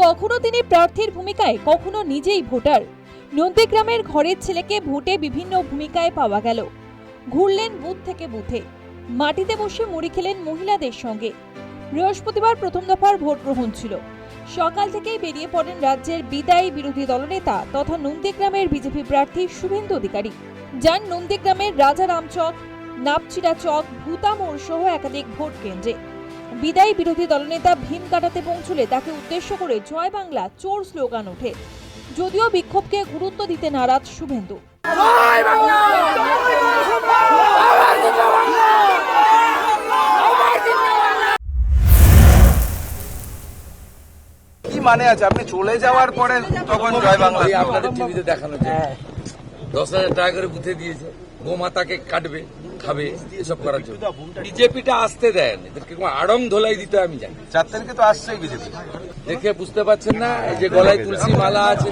কখনো তিনি প্রার্থীর ভূমিকায়, কখনো নিজেই ভোটার। নন্দীগ্রামের ঘরের ছেলেকে ভোটে বিভিন্ন ভূমিকায় পাওয়া গেল। ঘুরলেন বুথ থেকে বুথে, মাটিতে বসে মুড়ি খেলেন মহিলাদের সঙ্গে। বৃহস্পতিবার প্রথম দফার ভোট গ্রহণ ছিল। সকাল থেকেই বেরিয়ে পড়েন রাজ্যের বিদায়ী বিরোধী দলনেতা তথা নন্দীগ্রামের বিজেপি প্রার্থী শুভেন্দু অধিকারী। যান নন্দীগ্রামের রাজারামচক, নাপচিরা চক, ভূতা মোড় সহ একাধিক ভোট কেন্দ্রে। বিদায়ী বিরোধী দলনেতা ভীম কাটাতে পৌঁছলে তাকে উদ্দেশ্য করে জয় বাংলা চোর স্লোগান ওঠে। যদিও বিক্ষোভকে গুরুত্ব দিতে নারাজ শুভেন্দু। কি মানে আছে আপনি চলে যাওয়ার পরে তখন জয় বাংলা আপনাদের টিভিতে দেখানো যায় 10,000 টাকা করে বুথে দিয়েছে, গোমাতাকে কাটবে খাবে এসব করার জন্য। বিজেপিটা আসতে দেন, এদেরকে আড়ং ধোলাই দিতে আমি জানি। 4 তারিখে তো আসছেই বিজেপি, দেখে বুঝতে পারছেন না? এই যে গলায় তুলসী মালা আছে,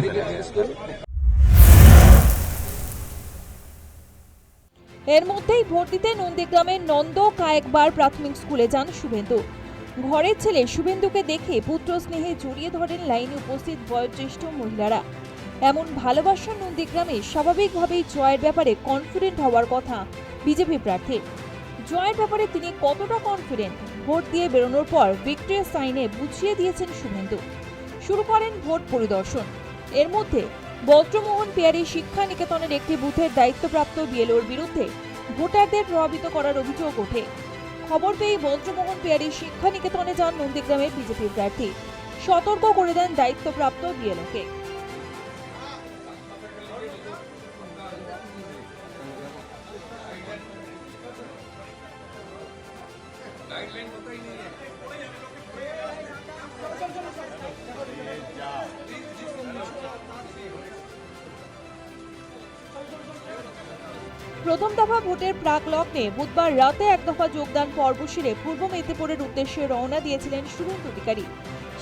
এর মধ্যেই ভোট দিতে নন্দীগ্রামের নন্দ কায়েকবার প্রাথমিক স্কুলে যান শুভেন্দু। ঘরের ছেলে শুভেন্দুকে দেখে পুত্র স্নেহে জড়িয়ে ধরেন লাইনে উপস্থিত বয়োজ্যেষ্ঠ মহিলারা। এমন ভালোবাসা নন্দীগ্রামে স্বাভাবিকভাবেই জয়ের ব্যাপারে কনফিডেন্ট হওয়ার কথা বিজেপি প্রার্থীর। জয়ের ব্যাপারে তিনি কতটা কনফিডেন্ট, ভোট দিয়ে বেরোনোর পর ভিক্টরি সাইনে বুঝিয়ে দিয়েছেন শুভেন্দু। শুরু করেন ভোট পরিদর্শন। এর মধ্যে বজ্রমোহন পেয়ারী শিক্ষা নিকেতনের একটি বুথের দায়িত্বপ্রাপ্ত বিএলওর বিরুদ্ধে ভোটারদের প্রভাবিত করার অভিযোগ ওঠে। খবর পেয়ে বজ্রমোহন পেয়ারী শিক্ষা নিকেতনে যান নন্দীগ্রামের বিজেপি প্রার্থী। সতর্ক করে দেন দায়িত্বপ্রাপ্ত বিএলওকে। প্রথম দফা ভোটের প্রাক লগ্নে বুধবার রাতে এক দফা যোগদান পর্ব সেরে পূর্ব মেদিনীপুরের উদ্দেশ্যে রওনা দিয়েছিলেন শুভেন্দু অধিকারী।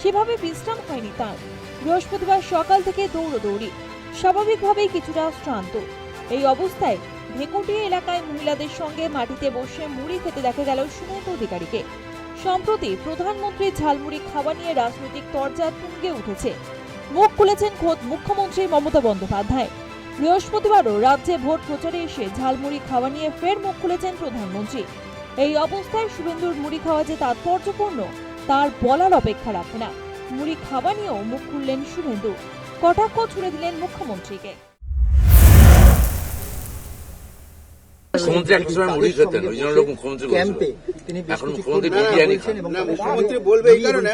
সেভাবে বিশ্রাম হয়নি তাঁর। বৃহস্পতিবার সকাল থেকে দৌড়দৌড়ি, স্বাভাবিকভাবেই কিছুটা শ্রান্ত। এই অবস্থায় ভেকুটিয়া এলাকায় মহিলাদের সঙ্গে মাটিতে বসে মুড়ি খেতে দেখা গেল শুভেন্দু অধিকারীকে। সম্প্রতি প্রধানমন্ত্রীর ঝালমুড়ি খাওয়া নিয়ে রাজনৈতিক তরজা তুঙ্গে উঠেছে। মুখ খুলেছেন খোদ মুখ্যমন্ত্রী মমতা বন্দ্যোপাধ্যায়। বৃহস্পতিবারও রাজ্যে ভোট প্রচারে এসে ঝালমুড়ি খাওয়া নিয়ে ফের মুখ খুলেছেন প্রধানমন্ত্রী। এই অবস্থায় শুভেন্দুর মুড়ি খাওয়া যে তাৎপর্যপূর্ণ তার বলার অপেক্ষা রাখে না। মুড়ি খাওয়া নিয়েও মুখ খুললেন শুভেন্দু, কটাক্ষ ছুড়ে দিলেন মুখ্যমন্ত্রীকে। মুখ্যমন্ত্রী একটা সময় মুড়ি খেতেন, ওই জন্য মুখ্যমন্ত্রী এখন মুখ্যমন্ত্রী বিরিয়ানি খান। মুখ্যমন্ত্রী বলবে এই কারণে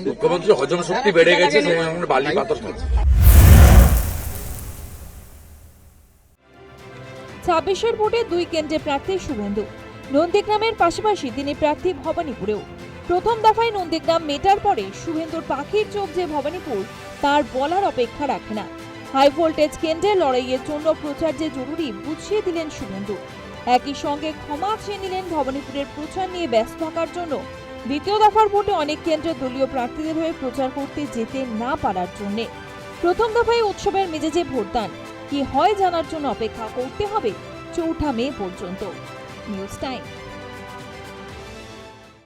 মুখ্যমন্ত্রী হজম শক্তি বেড়ে গেছে, বালি পাথর খাচ্ছে। 26-এর ভোটে 2 কেন্দ্রে প্রার্থী শুভেন্দু। নন্দীগ্রামের পাশাপাশি তিনি প্রার্থী ভবানীপুরেও। প্রথম দফায় নন্দীগ্রাম মেটার পরে শুভেন্দুর পাখির চোখ যে ভবানীপুর তার বলার অপেক্ষা রাখে না। হাই ভোল্টেজ কেন্দ্রে লড়াইয়ের জন্য প্রচার যে জরুরি বুঝিয়ে দিলেন শুভেন্দু। একই সঙ্গে ক্ষমা চেয়ে নিলেন ভবানীপুরের প্রচার নিয়ে ব্যস্ত থাকার জন্য। দ্বিতীয় দফার ভোটে অনেক কেন্দ্রে দলীয় প্রার্থীদের হয়ে প্রচার করতে যেতে না পারার জন্য। প্রথম দফায় উৎসবের মেজাজে ভোটদান কি হয় জানার জন্য অপেক্ষা করতে হবে 4 মে পর্যন্ত। News time.